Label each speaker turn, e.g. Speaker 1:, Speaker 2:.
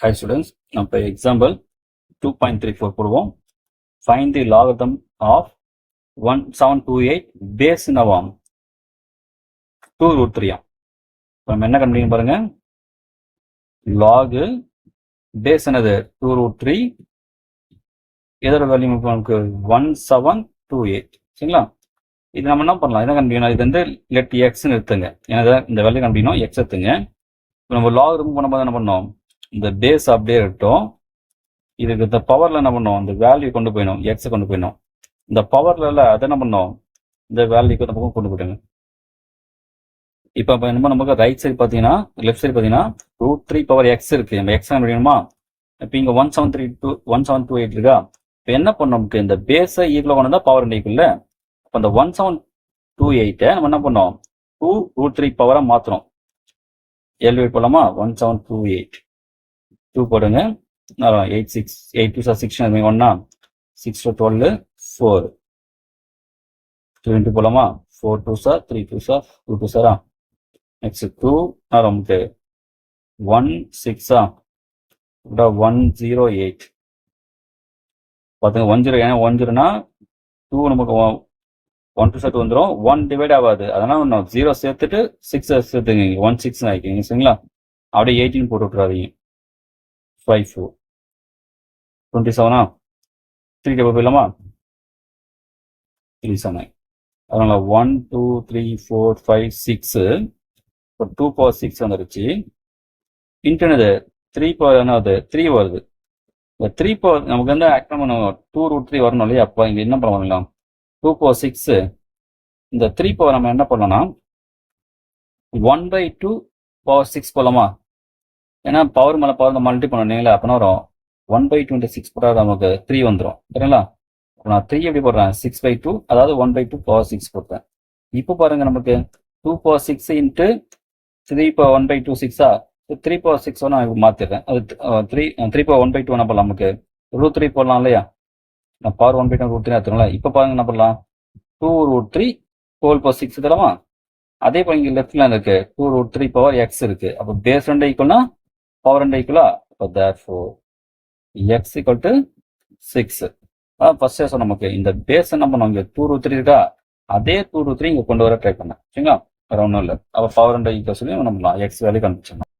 Speaker 1: Hi students, நம்ம example 2.34 போடுவோம். Find the logarithm of 1728 base என்னவாம் 2 root 3. நம்ம என்ன கண்டுபிடிக்கணும் பாருங்க. log base என்னது 2 root 3 இதோட வேல்யூ நமக்கு 1728. சரிங்களா? இது நம்ம என்ன பண்ணலாம்? இதை கண்டுபிடிக்கணும். இது வந்து let x ன்னு எடுத்துங்க. ஏன்னா இந்த வேல்யூ கண்டுபிடிக்கணும், x எடுத்துங்க. இப்போ நம்ம log ரிமூவ் பண்ணும்போது என்ன பண்ணோம்? இந்த பேஸ் அப்படியே இருக்கட்டும். இதுக்கு இந்த பவர்ல என்ன பண்ணோம்? இந்த வேல்யூ கொண்டு போயிடும், எக்ஸ் கொண்டு போயிடும். இந்த பவர்ல அதை என்ன பண்ணோம்? இந்த வேல்யூக்கு அந்த பக்கம் கொண்டு போயிடுங்க. இப்போ என்ன நமக்கு ரைட் சைடு பார்த்தீங்கன்னா, லெஃப்ட் சைடு பார்த்தீங்கன்னா √3 பவர் எக்ஸ் இருக்கு. நம்ம எக்ஸ் கண்டுபிடிக்கணுமா? இப்போ இங்கே 1728 இருக்கா? இப்போ என்ன பண்ணோம்? நமக்கு இந்த பேஸை ஈக்குவலாக கொண்டு வந்தால் பவர் ஈக்குவல். இப்போ இந்த 1728 நம்ம என்ன பண்ணோம்? 2√3 பவராக மாற்றணும். எல்வேட் போலாமா? 1728 2 போடுங்க. 8 6 8 2 6 1 6 to 12 4 2 into போலாமா? 4 2 3 2 2 2 next 2 நமக்கு 1 6 108 பாத்துங்க. 10 10னா 2 நமக்கு 1 2 வந்துடும். 1 டிவைட் ஆகாது, அதனால 0 சேர்த்துட்டு 6 சேர்த்துங்க. 1 6 ஆகிக்கிங்க. சரிங்களா? அப்படியே 18 போட்டு விட்டுறாதீங்க. 5 4 27 3 டேபிள் போயிடலாமா? 3 7 அதனால 1 2 3 4 5 6 இப்போ 2 பவர் 6 வந்துருச்சு. இன்டர்னது 3 பவர் என்னது? 3 வருது. இந்த 3 பவர் நமக்கு வந்து ஆக்ட் பண்ண 2 root 3 வரணும் இல்லையா? அப்போ இங்கே என்ன பண்ணலாம்? 2 பவர் 6 இந்த 3 பவர் நம்ம என்ன பண்ணலாம்னா 1/2 பவர் 6 போலாமா? ஏன்னா பவர் மேலே பவர் மல்டி பண்ணீங்களா? அப்போனா வரும் 1/26 போட்டால் நமக்கு 3 வந்துடும். சரிங்களா? நான் 3 எப்படி போடுறேன்? 6/2 அதாவது 1/2 பவர் 6 போட்டேன். இப்போ பாருங்க, நமக்கு 2 பவர் 6 இன்ட்டு 3 பவர் 1/26 3 பவர் 6 நான் மாற்றிடுறேன். அது 3 பவர் 1/2 என்ன பண்ணலாம்? நமக்கு √3 போடலாம் இல்லையா? நான் பவர் 1/2 √3 எடுத்துங்களா? இப்போ பாருங்க என்ன பண்ணலாம்? 2 √3 ஹோல் பவர் 6 தரமா? அதே போல இங்கே லெஃப்ட்ல இருக்கு 2 √3 பவர் எக்ஸ் இருக்கு. அப்போ பேஸ் 2 ஈக்குவல்னா பவர் 2 ஈக்குவலா? அப்போ therefore x equal to 6. அதான் ஃபர்ஸ்டே சொன்ன நமக்கு இந்த பேஸ் என்ன பண்ணுவாங்க? 2 √3 இருக்கா? அதே 2 √3 இங்க கொண்டு வர ட்ரை பண்ணேன். சரிங்களா? வேற ஒன்றும் இல்லை. அப்போ பவர் 2 ஈக்குவல் சொல்லி நம்ம எக்ஸ் வேல்யூ கண்டுபிடிச்சிடலாம்.